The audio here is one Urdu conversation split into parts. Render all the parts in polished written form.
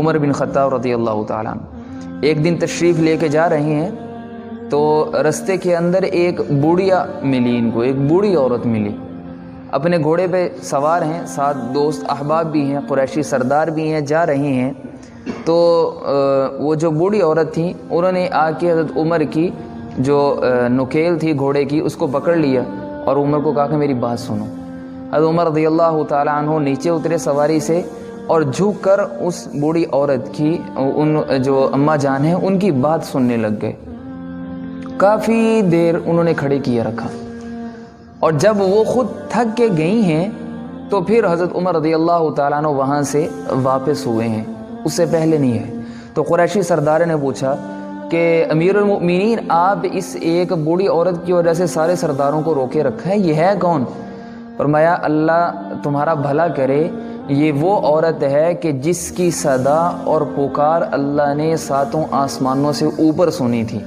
عمر بن خطاب رضی اللہ تعالیٰ عنہ ایک دن تشریف لے کے جا رہے ہیں تو رستے کے اندر ایک بوڑھیا ملی، ان کو ایک بوڑھی عورت ملی، اپنے گھوڑے پہ سوار ہیں، ساتھ دوست احباب بھی ہیں، قریشی سردار بھی ہیں، جا رہے ہیں۔ تو وہ جو بوڑھی عورت تھی انہوں نے آ کے حضرت عمر کی جو نکیل تھی گھوڑے کی اس کو پکڑ لیا اور عمر کو کہا کہ میری بات سنو۔ حضرت عمر رضی اللہ تعالیٰ عنہ نیچے اترے سواری سے اور جھک کر اس بوڑھی عورت کی، ان جو اماں جان ہیں ان کی بات سننے لگ گئے۔ کافی دیر انہوں نے کھڑے کیے رکھا، اور جب وہ خود تھک کے گئی ہیں تو پھر حضرت عمر رضی اللہ تعالیٰ عنہ وہاں سے واپس ہوئے ہیں، اس سے پہلے نہیں ہے۔ تو قریشی سردار نے پوچھا کہ امیر المؤمنین، آپ اس ایک بوڑھی عورت کی وجہ سے سارے سرداروں کو روکے رکھا ہے، یہ ہے کون؟ فرمایا اللہ تمہارا بھلا کرے، یہ وہ عورت ہے کہ جس کی صدا اور پکار اللہ نے ساتوں آسمانوں سے اوپر سنی تھی،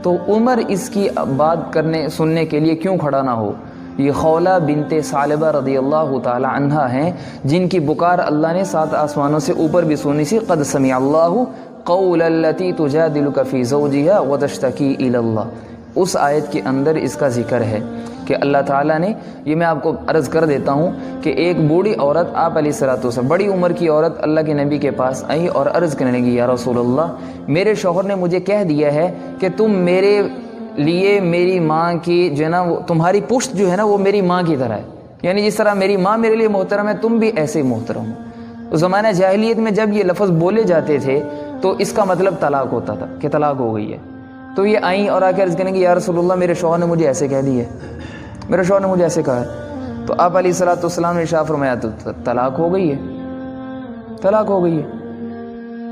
تو عمر اس کی بات سننے کے لیے کیوں کھڑا نہ ہو؟ یہ خولہ بنت ثعلبہ رضی اللہ تعالی عنہا ہیں جن کی پکار اللہ نے سات آسمانوں سے اوپر بھی سنی سی۔ قد سمع اللہ قول التی تجادلک فی زوجہا وتشتکی الی اللہ، اس آیت کے اندر اس کا ذکر ہے کہ اللہ تعالیٰ نے، یہ میں آپ کو عرض کر دیتا ہوں کہ ایک بوڑھی عورت آپ علیہ الصلوۃ والسلام، بڑی عمر کی عورت اللہ کے نبی کے پاس آئی اور عرض کرنے لگی یا رسول اللہ، میرے شوہر نے مجھے کہہ دیا ہے کہ تم میرے لیے میری ماں کی جو ہے نا، تمہاری پشت جو ہے نا وہ میری ماں کی طرح ہے، یعنی جس طرح میری ماں میرے لیے محترم ہے تم بھی ایسے ہی محترم ہو۔ تو زمانہ جاہلیت میں جب یہ لفظ بولے جاتے تھے تو اس کا مطلب طلاق ہوتا تھا کہ طلاق ہو گئی ہے۔ تو یہ آئیں اور آ کے عرض کریں گے یا رسول اللہ میرے شوہر نے مجھے ایسے کہہ دی ہے، میرے شوہر نے مجھے ایسے کہا ہے۔ تو آپ علیہ الصلوۃ والسلام نے ارشاد فرمایا تو طلاق ہو گئی ہے، طلاق ہو گئی ہے۔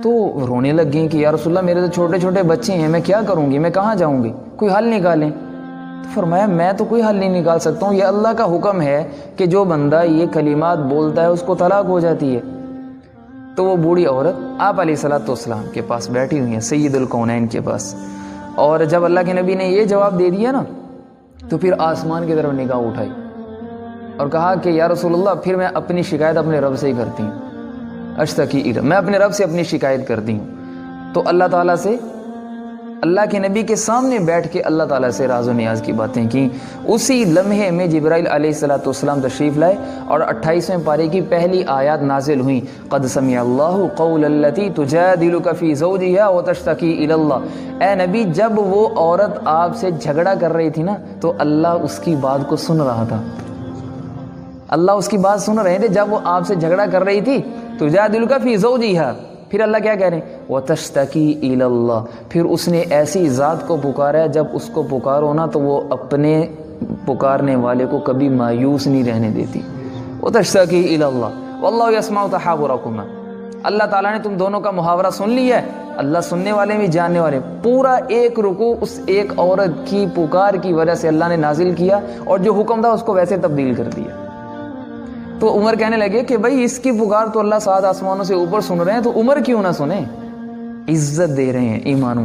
تو رونے لگ گئیں کہ یا رسول اللہ میرے تو چھوٹے چھوٹے بچے ہیں، میں کیا کروں گی، میں کہاں جاؤں گی، کوئی حل نکالیں۔ تو فرمایا میں تو کوئی حل نہیں نکال سکتا ہوں، یہ اللہ کا حکم ہے کہ جو بندہ یہ کلمات بولتا ہے اس کو طلاق ہو جاتی ہے۔ تو وہ بوڑھی عورت آپ علیہ الصلوۃ والسلام کے پاس بیٹھی ہوئی ہیں، سید الکونین کے پاس، اور جب اللہ کے نبی نے یہ جواب دے دیا نا تو پھر آسمان کی طرف نگاہ اٹھائی اور کہا کہ یا رسول اللہ پھر میں اپنی شکایت اپنے رب سے ہی کرتی ہوں، اشتکی الی، میں اپنے رب سے اپنی شکایت کرتی ہوں۔ تو اللہ تعالیٰ سے، اللہ کے نبی کے سامنے بیٹھ کے اللہ تعالیٰ سے راز و نیاز کی باتیں کی۔ اسی لمحے میں جبرائیل علیہ الصلوۃ والسلام تشریف لائے اور 28ویں پارے کی پہلی آیات نازل ہوئیں، قد سمع اللہ قول التی تجادلک فی زوجہا وتشتکی الی اللہ۔ اے نبی جب وہ عورت آپ سے جھگڑا کر رہی تھی نا تو اللہ اس کی بات کو سن رہا تھا، اللہ اس کی بات سن رہے تھے جب وہ آپ سے جھگڑا کر رہی تھی، تجادلک فی زوجہا، پھر اللہ کیا کہہ رہے ہیں وَتَشْتَكِي إِلَى اللَّهِ، پھر اس نے ایسی ذات کو پکارا ہے جب اس کو پکارو نا تو وہ اپنے پکارنے والے کو کبھی مایوس نہیں رہنے دیتی۔ وَتَشْتَكِي إِلَى اللَّهِ وَاللَّهُ يَسْمَعُ تَحَاوُرَكُمَا، اللہ تعالیٰ نے تم دونوں کا محاورہ سن لیا ہے، اللہ سننے والے بھی جاننے والے۔ پورا ایک رکوع اس ایک عورت کی پکار کی وجہ سے اللہ نے نازل کیا اور جو حکم تھا اس کو ویسے تبدیل کر دیا۔ تو عمر کہنے لگے کہ بھائی اس کی پکار تو اللہ سات آسمانوں سے اوپر سن رہے ہیں تو عمر کیوں نہ سنیں، عزت دے رہے ہیں ایمان